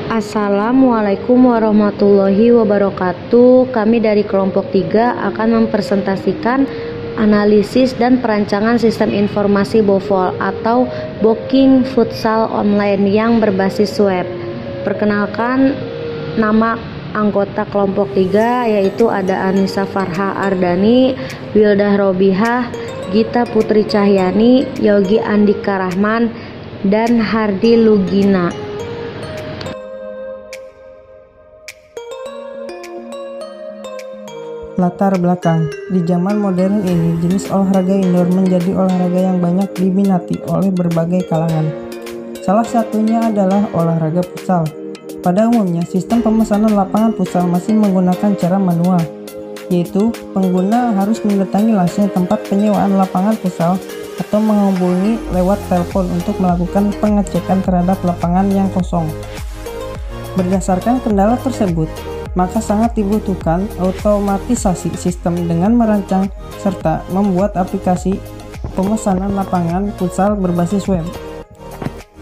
Assalamualaikum warahmatullahi wabarakatuh. Kami dari kelompok 3 akan mempresentasikan analisis dan perancangan sistem informasi BOFOL atau Booking Futsal Online yang berbasis web. Perkenalkan, nama anggota kelompok 3 yaitu ada Anissa Farha Ardani, Wildah Robihah, Gita Putri Cahyani, Yogi Andika Rahman, dan Hardi Lugina. Latar belakang. Di zaman modern ini, jenis olahraga indoor menjadi olahraga yang banyak diminati oleh berbagai kalangan. Salah satunya adalah olahraga futsal. Pada umumnya, sistem pemesanan lapangan futsal masih menggunakan cara manual, yaitu pengguna harus mendatangi langsung tempat penyewaan lapangan futsal atau menghubungi lewat telepon untuk melakukan pengecekan terhadap lapangan yang kosong. Berdasarkan kendala tersebut, maka sangat dibutuhkan otomatisasi sistem dengan merancang serta membuat aplikasi pemesanan lapangan futsal berbasis web.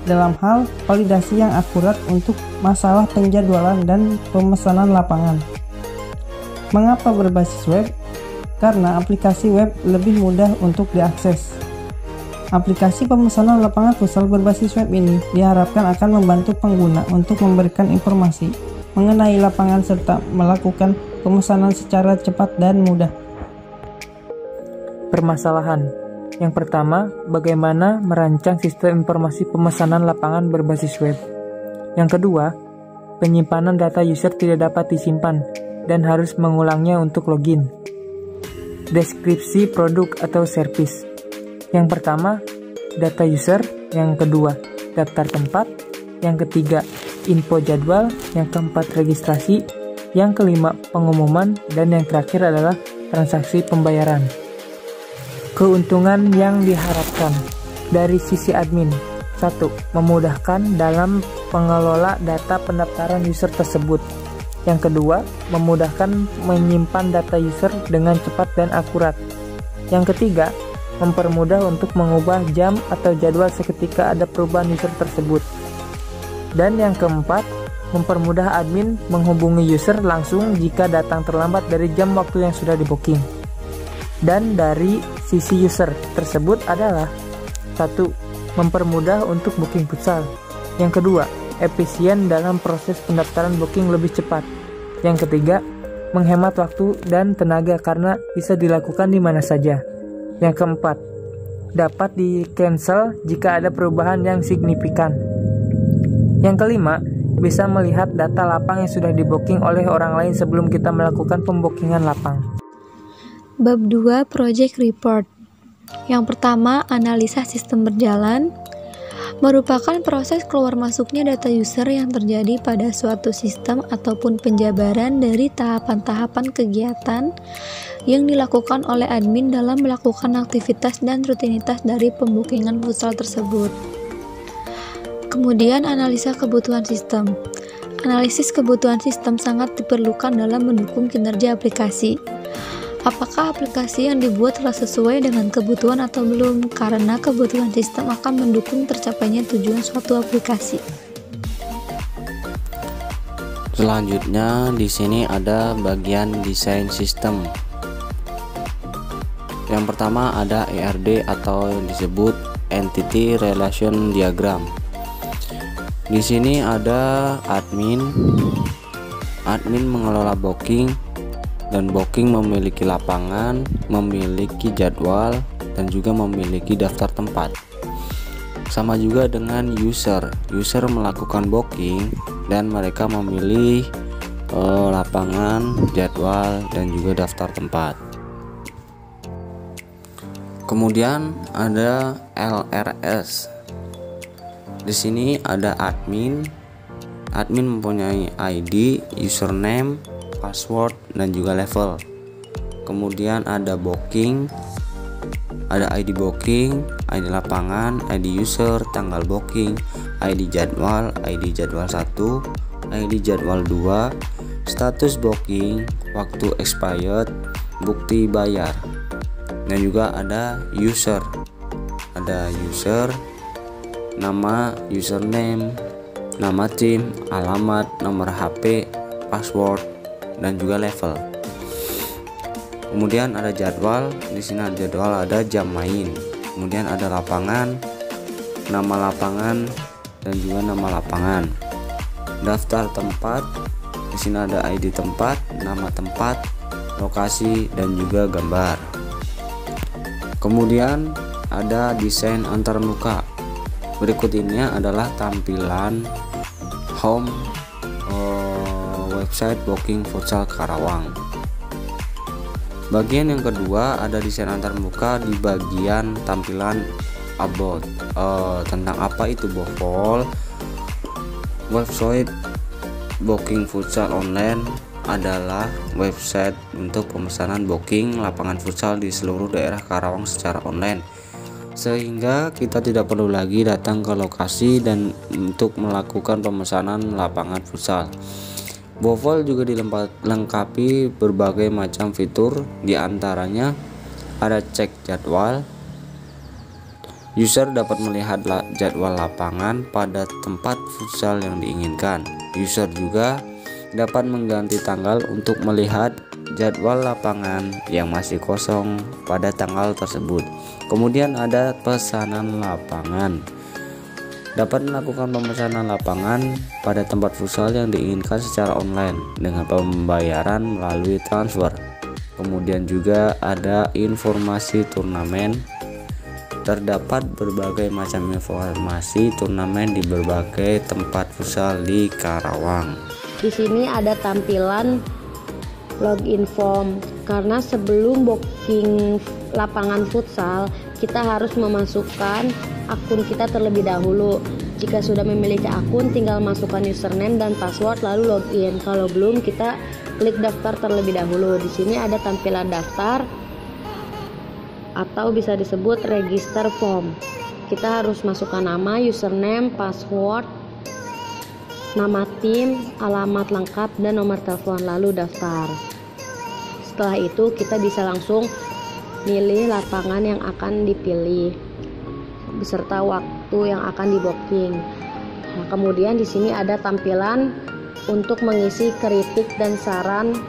Dalam hal validasi yang akurat untuk masalah penjadwalan dan pemesanan lapangan. Mengapa berbasis web? Karena aplikasi web lebih mudah untuk diakses. Aplikasi pemesanan lapangan futsal berbasis web ini diharapkan akan membantu pengguna untuk memberikan informasi mengenai lapangan serta melakukan pemesanan secara cepat dan mudah. Permasalahan. Yang pertama, bagaimana merancang sistem informasi pemesanan lapangan berbasis web. Yang kedua, penyimpanan data user tidak dapat disimpan dan harus mengulangnya untuk login. Deskripsi produk atau service. Yang pertama, data user. Yang kedua, daftar tempat. Yang ketiga, info jadwal. Yang keempat, registrasi. Yang kelima, pengumuman. Dan yang terakhir adalah transaksi pembayaran. Keuntungan yang diharapkan dari sisi admin. 1. Memudahkan dalam mengelola data pendaftaran user tersebut. Yang kedua, memudahkan menyimpan data user dengan cepat dan akurat. Yang ketiga, mempermudah untuk mengubah jam atau jadwal seketika ada perubahan user tersebut. Dan yang keempat, mempermudah admin menghubungi user langsung jika datang terlambat dari jam waktu yang sudah di-booking. Dan dari sisi user tersebut adalah 1. Mempermudah untuk booking futsal. Yang kedua, efisien dalam proses pendaftaran booking lebih cepat. Yang ketiga, menghemat waktu dan tenaga karena bisa dilakukan di mana saja. Yang keempat, dapat di-cancel jika ada perubahan yang signifikan. Yang kelima, bisa melihat data lapang yang sudah di-booking oleh orang lain sebelum kita melakukan pembookingan lapang. Bab 2 Project Report. Yang pertama, analisa sistem berjalan merupakan proses keluar masuknya data user yang terjadi pada suatu sistem ataupun penjabaran dari tahapan-tahapan kegiatan yang dilakukan oleh admin dalam melakukan aktivitas dan rutinitas dari pembookingan futsal tersebut. Kemudian analisa kebutuhan sistem. Analisis kebutuhan sistem sangat diperlukan dalam mendukung kinerja aplikasi. Apakah aplikasi yang dibuat telah sesuai dengan kebutuhan atau belum? Karena kebutuhan sistem akan mendukung tercapainya tujuan suatu aplikasi. Selanjutnya di sini ada bagian desain sistem. Yang pertama ada ERD atau disebut Entity Relation Diagram. Di sini ada admin mengelola booking, dan booking memiliki lapangan, memiliki jadwal, dan juga memiliki daftar tempat. Sama juga dengan user melakukan booking dan mereka memilih lapangan, jadwal, dan juga daftar tempat. Kemudian ada LRS. Di sini ada admin mempunyai ID, username, password, dan juga level. Kemudian ada booking, ada ID booking, ID lapangan, ID user, tanggal booking, ID jadwal 1, ID jadwal 2, status booking, waktu expired, bukti bayar. Dan juga ada user, nama, username, nama tim, alamat, nomor HP, password, dan juga level. Kemudian ada jadwal. Di sini ada jadwal, ada jam main. Kemudian ada lapangan, nama lapangan, dan juga nama lapangan. Daftar tempat. Di sini ada ID tempat, nama tempat, lokasi, dan juga gambar. Kemudian ada desain antarmuka. Berikut ini adalah tampilan home website Booking Futsal Karawang. Bagian yang kedua ada desain antarmuka di bagian tampilan about. Tentang apa itu Bovol? Website Booking Futsal Online adalah website untuk pemesanan booking lapangan futsal di seluruh daerah Karawang secara online, sehingga kita tidak perlu lagi datang ke lokasi dan untuk melakukan pemesanan lapangan futsal. Bovol juga dilengkapi berbagai macam fitur, diantaranya ada cek jadwal. User dapat melihat jadwal lapangan pada tempat futsal yang diinginkan. User juga dapat mengganti tanggal untuk melihat jadwal lapangan yang masih kosong pada tanggal tersebut. Kemudian ada pesanan lapangan. Dapat melakukan pemesanan lapangan pada tempat futsal yang diinginkan secara online dengan pembayaran melalui transfer. Kemudian juga ada informasi turnamen. Terdapat berbagai macam informasi turnamen di berbagai tempat futsal di Karawang. Di sini ada tampilan login form, karena sebelum booking lapangan futsal kita harus memasukkan akun kita terlebih dahulu. Jika sudah memiliki akun, tinggal masukkan username dan password lalu login. Kalau belum, kita klik daftar terlebih dahulu. Di sini ada tampilan daftar atau bisa disebut register form. Kita harus masukkan nama, username, password, nama tim, alamat lengkap, dan nomor telepon lalu daftar. Setelah itu kita bisa langsung milih lapangan yang akan dipilih beserta waktu yang akan di-booking. Nah, kemudian di sini ada tampilan untuk mengisi kritik dan saran.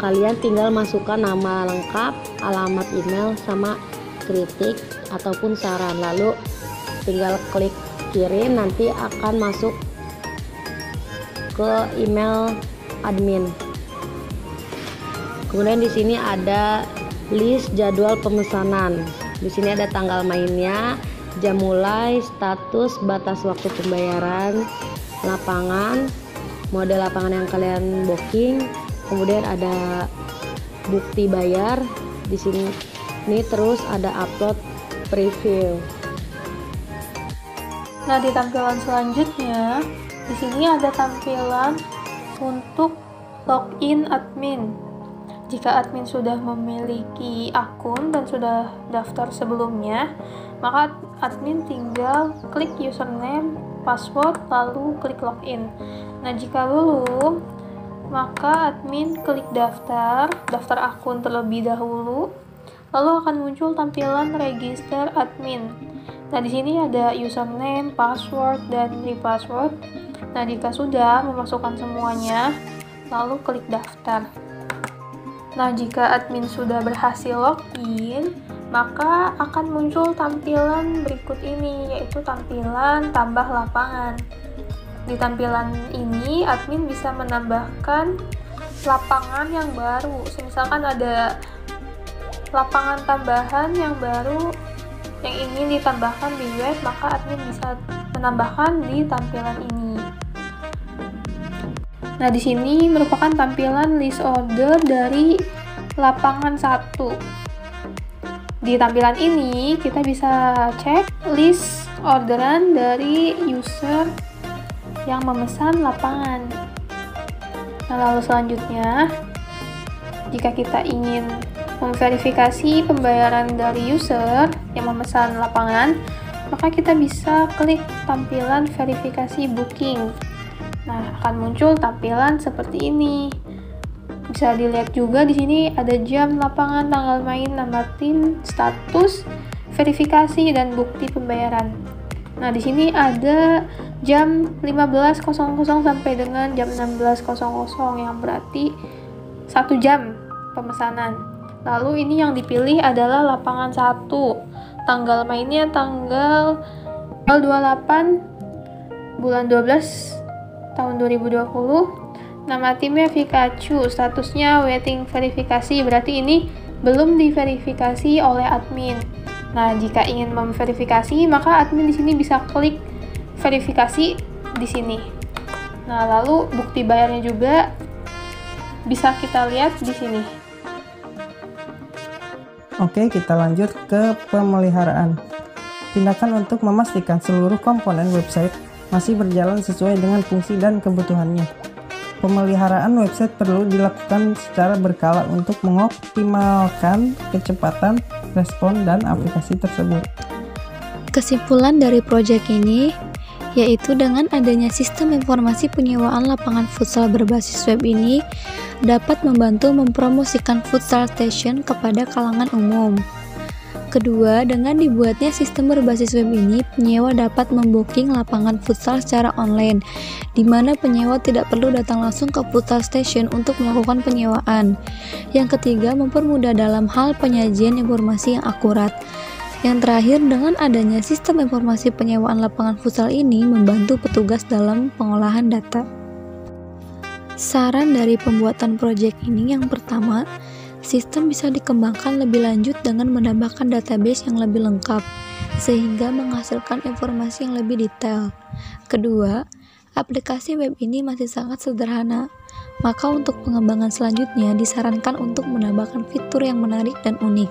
Kalian tinggal masukkan nama lengkap, alamat email, sama kritik ataupun saran, lalu tinggal klik kirim, nanti akan masuk ke email admin. Kemudian di sini ada list jadwal pemesanan. Di sini ada tanggal mainnya, jam mulai, status, batas waktu pembayaran, lapangan, model lapangan yang kalian booking, kemudian ada bukti bayar. Di sini terus ada upload preview. Nah, di tampilan selanjutnya, di sini ada tampilan untuk login admin. Jika admin sudah memiliki akun dan sudah daftar sebelumnya, maka admin tinggal klik username, password, lalu klik login. Nah, jika belum, maka admin klik daftar akun terlebih dahulu, lalu akan muncul tampilan register admin. Nah, di sini ada username, password, dan repassword. Nah, jika sudah memasukkan semuanya, lalu klik daftar. Nah, jika admin sudah berhasil login, maka akan muncul tampilan berikut ini, yaitu tampilan tambah lapangan. Di tampilan ini, admin bisa menambahkan lapangan yang baru. Misalkan ada lapangan tambahan yang baru yang ingin ditambahkan di web, maka admin bisa menambahkan di tampilan ini. Nah, di sini merupakan tampilan list order dari lapangan 1. Di tampilan ini kita bisa cek list orderan dari user yang memesan lapangan. Nah, lalu selanjutnya, jika kita ingin memverifikasi pembayaran dari user yang memesan lapangan, maka kita bisa klik tampilan verifikasi booking. Nah, akan muncul tampilan seperti ini. Bisa dilihat juga di sini ada jam, lapangan, tanggal main, nama tim, status, verifikasi, dan bukti pembayaran. Nah, di sini ada jam 15.00 sampai dengan jam 16.00 yang berarti 1 jam pemesanan. Lalu ini yang dipilih adalah lapangan 1. Tanggal mainnya tanggal 28 bulan 12 tahun 2020. Nama timnya Pikachu, statusnya waiting verifikasi, berarti ini belum diverifikasi oleh admin. Nah, jika ingin memverifikasi, maka admin di sini bisa klik verifikasi di sini. Nah, lalu bukti bayarnya juga bisa kita lihat di sini. Oke, kita lanjut ke pemeliharaan. Tindakan untuk memastikan seluruh komponen website masih berjalan sesuai dengan fungsi dan kebutuhannya. Pemeliharaan website perlu dilakukan secara berkala untuk mengoptimalkan kecepatan, respon, dan aplikasi tersebut. Kesimpulan dari proyek ini yaitu dengan adanya sistem informasi penyewaan lapangan futsal berbasis web ini dapat membantu mempromosikan futsal station kepada kalangan umum. Kedua, dengan dibuatnya sistem berbasis web ini, penyewa dapat membooking lapangan futsal secara online, di mana penyewa tidak perlu datang langsung ke futsal station untuk melakukan penyewaan. Yang ketiga, mempermudah dalam hal penyajian informasi yang akurat. Yang terakhir, dengan adanya sistem informasi penyewaan lapangan futsal ini membantu petugas dalam pengolahan data. Saran dari pembuatan proyek ini yang pertama, sistem bisa dikembangkan lebih lanjut dengan menambahkan database yang lebih lengkap, sehingga menghasilkan informasi yang lebih detail. Kedua, aplikasi web ini masih sangat sederhana, maka untuk pengembangan selanjutnya disarankan untuk menambahkan fitur yang menarik dan unik.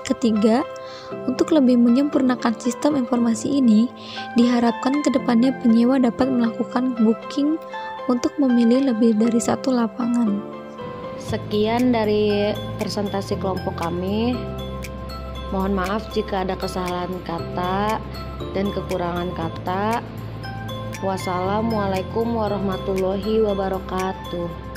Ketiga, untuk lebih menyempurnakan sistem informasi ini, diharapkan kedepannya penyewa dapat melakukan booking untuk memilih lebih dari satu lapangan. Sekian dari presentasi kelompok kami. Mohon maaf jika ada kesalahan kata dan kekurangan kata. Wassalamualaikum warahmatullahi wabarakatuh.